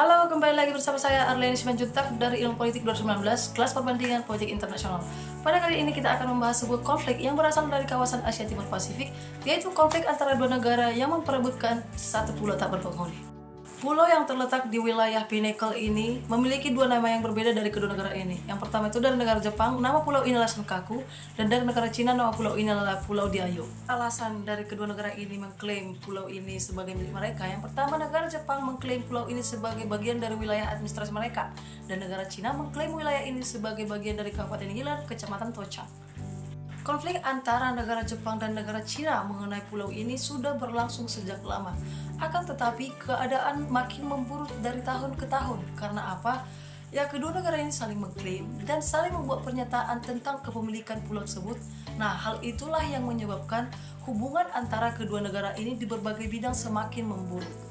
Halo, kembali lagi bersama saya Arlene Simanjuntak dari Ilmu Politik 2019, kelas perbandingan politik internasional. Pada kali ini kita akan membahas sebuah konflik yang berasal dari kawasan Asia Timur Pasifik, yaitu konflik antara dua negara yang memperebutkan satu pulau tak berpenghuni. Pulau yang terletak di wilayah Pinnacle ini memiliki dua nama yang berbeda dari kedua negara ini. Yang pertama itu dari negara Jepang, nama pulau ini adalah Senkaku, dan dari negara Cina, nama pulau ini adalah Pulau Diaoyu. Alasan dari kedua negara ini mengklaim pulau ini sebagai milik mereka. Yang pertama, negara Jepang mengklaim pulau ini sebagai bagian dari wilayah administrasi mereka, dan negara Cina mengklaim wilayah ini sebagai bagian dari Kabupaten Yilan, Kecamatan Tocha. Konflik antara negara Jepang dan negara Cina mengenai pulau ini sudah berlangsung sejak lama. Akan tetapi keadaan makin memburuk dari tahun ke tahun. Karena apa? Ya, kedua negara ini saling mengklaim dan saling membuat pernyataan tentang kepemilikan pulau tersebut. Nah, hal itulah yang menyebabkan hubungan antara kedua negara ini di berbagai bidang semakin memburuk.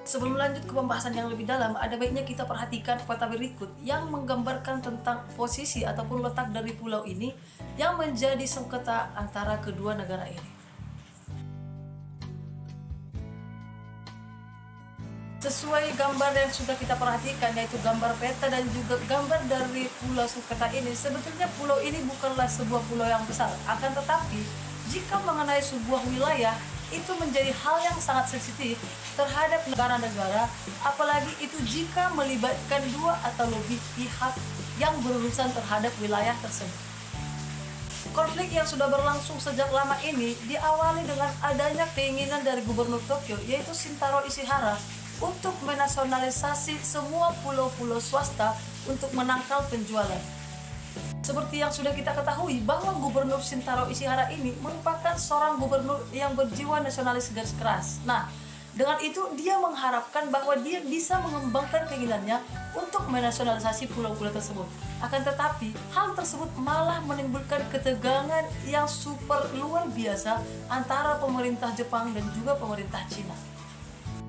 Sebelum lanjut ke pembahasan yang lebih dalam, ada baiknya kita perhatikan peta berikut yang menggambarkan tentang posisi ataupun letak dari pulau ini yang menjadi sengketa antara kedua negara ini. Sesuai gambar yang sudah kita perhatikan, yaitu gambar peta dan juga gambar dari pulau sengketa ini, sebetulnya pulau ini bukanlah sebuah pulau yang besar. Akan tetapi, jika mengenai sebuah wilayah, itu menjadi hal yang sangat sensitif terhadap negara-negara, apalagi itu jika melibatkan dua atau lebih pihak yang berurusan terhadap wilayah tersebut. Konflik yang sudah berlangsung sejak lama ini diawali dengan adanya keinginan dari Gubernur Tokyo, yaitu Shintaro Ishihara, untuk menasionalisasi semua pulau-pulau swasta untuk menangkal penjualan. Seperti yang sudah kita ketahui bahwa Gubernur Shintaro Ishihara ini merupakan seorang gubernur yang berjiwa nasionalis garis keras. Nah, dengan itu dia mengharapkan bahwa dia bisa mengembangkan keinginannya untuk menasionalisasi pulau-pulau tersebut. Akan tetapi, hal tersebut malah menimbulkan ketegangan yang super luar biasa antara pemerintah Jepang dan juga pemerintah Cina.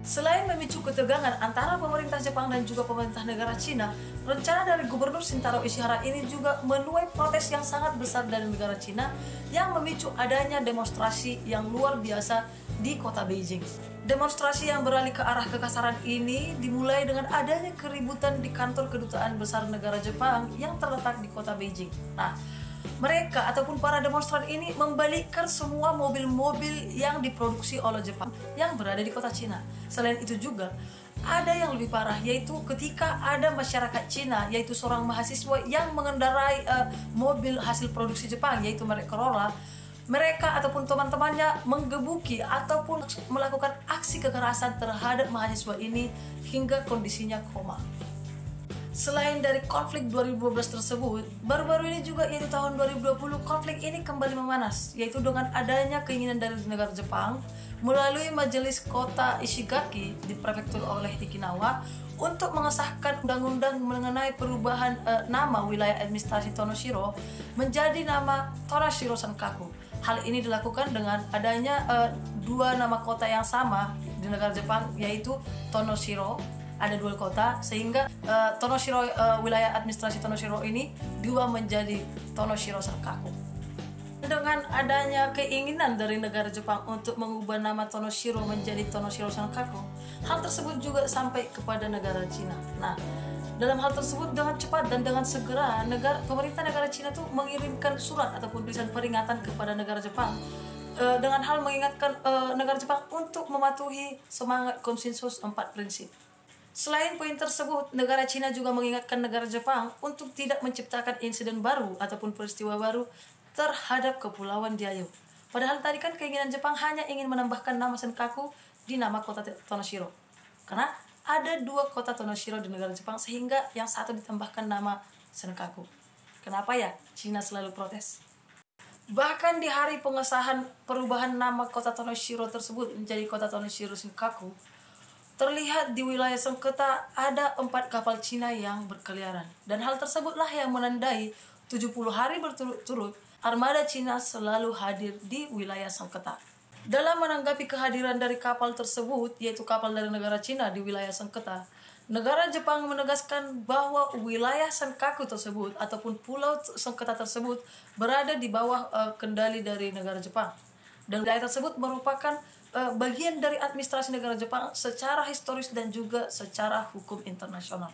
Selain memicu ketegangan antara pemerintah Jepang dan juga pemerintah negara Cina, rencana dari Gubernur Shintaro Ishihara ini juga menuai protes yang sangat besar dari negara Cina yang memicu adanya demonstrasi yang luar biasa di kota Beijing. Demonstrasi yang beralih ke arah kekasaran ini dimulai dengan adanya keributan di kantor kedutaan besar negara Jepang yang terletak di kota Beijing. Nah, mereka ataupun para demonstran ini membalikkan semua mobil-mobil yang diproduksi oleh Jepang yang berada di kota Cina. Selain itu juga ada yang lebih parah, yaitu ketika ada masyarakat Cina, yaitu seorang mahasiswa yang mengendarai mobil hasil produksi Jepang, yaitu merek Corolla. Mereka ataupun teman-temannya menggebuki ataupun melakukan aksi kekerasan terhadap mahasiswa ini hingga kondisinya koma. Selain dari konflik 2012 tersebut, baru-baru ini juga yaitu tahun 2020 konflik ini kembali memanas, yaitu dengan adanya keinginan dari negara Jepang melalui majelis kota Ishigaki di prefektur oleh Okinawa untuk mengesahkan undang-undang mengenai perubahan nama wilayah administrasi Tonoshiro menjadi nama Tonoshiro Senkaku. Hal ini dilakukan dengan adanya dua nama kota yang sama di negara Jepang, yaitu Tonoshiro. Ada dua kota sehingga Tonoshiro, wilayah administrasi Tonoshiro ini diubah menjadi Tonoshiro Senkaku. Dengan adanya keinginan dari negara Jepang untuk mengubah nama Tonoshiro menjadi Tonoshiro Senkaku, hal tersebut juga sampai kepada negara Cina. Nah, dalam hal tersebut dengan cepat dan dengan segera pemerintah negara Cina tuh mengirimkan surat ataupun tulisan peringatan kepada negara Jepang dengan hal mengingatkan negara Jepang untuk mematuhi semangat konsensus 4 prinsip. Selain poin tersebut, negara Cina juga mengingatkan negara Jepang untuk tidak menciptakan insiden baru ataupun peristiwa baru terhadap Kepulauan Diaoyu. Padahal tadi kan keinginan Jepang hanya ingin menambahkan nama Senkaku di nama kota Tonoshiro. Karena ada dua kota Tonoshiro di negara Jepang sehingga yang satu ditambahkan nama Senkaku. Kenapa ya Cina selalu protes? Bahkan di hari pengesahan perubahan nama kota Tonoshiro tersebut menjadi kota Tonoshiro Senkaku, terlihat di wilayah sengketa ada 4 kapal Cina yang berkeliaran. Dan hal tersebutlah yang menandai 70 hari berturut-turut armada Cina selalu hadir di wilayah sengketa. Dalam menanggapi kehadiran dari kapal tersebut, yaitu kapal dari negara Cina di wilayah sengketa, negara Jepang menegaskan bahwa wilayah Senkaku tersebut ataupun pulau sengketa tersebut berada di bawah kendali dari negara Jepang. Dan wilayah tersebut merupakan bagian dari administrasi negara Jepang secara historis dan juga secara hukum internasional.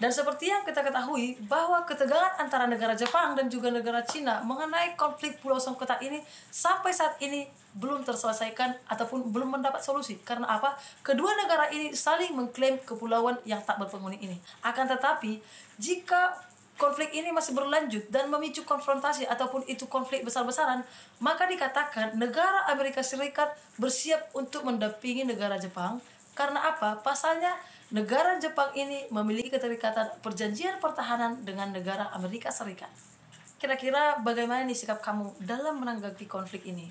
Dan seperti yang kita ketahui bahwa ketegangan antara negara Jepang dan juga negara Cina mengenai konflik Pulau Songketa ini sampai saat ini belum terselesaikan ataupun belum mendapat solusi. Karena apa? Kedua negara ini saling mengklaim kepulauan yang tak berpenghuni ini. Akan tetapi, jika konflik ini masih berlanjut dan memicu konfrontasi ataupun itu konflik besar-besaran, maka dikatakan negara Amerika Serikat bersiap untuk mendampingi negara Jepang. Karena apa? Pasalnya negara Jepang ini memiliki keterikatan perjanjian pertahanan dengan negara Amerika Serikat. Kira-kira bagaimana nih sikap kamu dalam menanggapi konflik ini?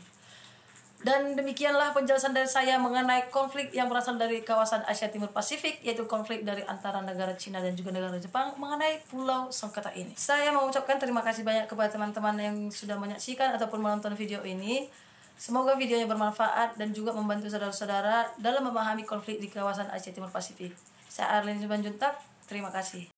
Dan demikianlah penjelasan dari saya mengenai konflik yang berasal dari kawasan Asia Timur Pasifik, yaitu konflik dari antara negara Cina dan juga negara Jepang mengenai Pulau Songketa ini. Saya mengucapkan terima kasih banyak kepada teman-teman yang sudah menyaksikan ataupun menonton video ini. Semoga videonya bermanfaat dan juga membantu saudara-saudara dalam memahami konflik di kawasan Asia Timur Pasifik. Saya Arlene Simanjuntak, terima kasih.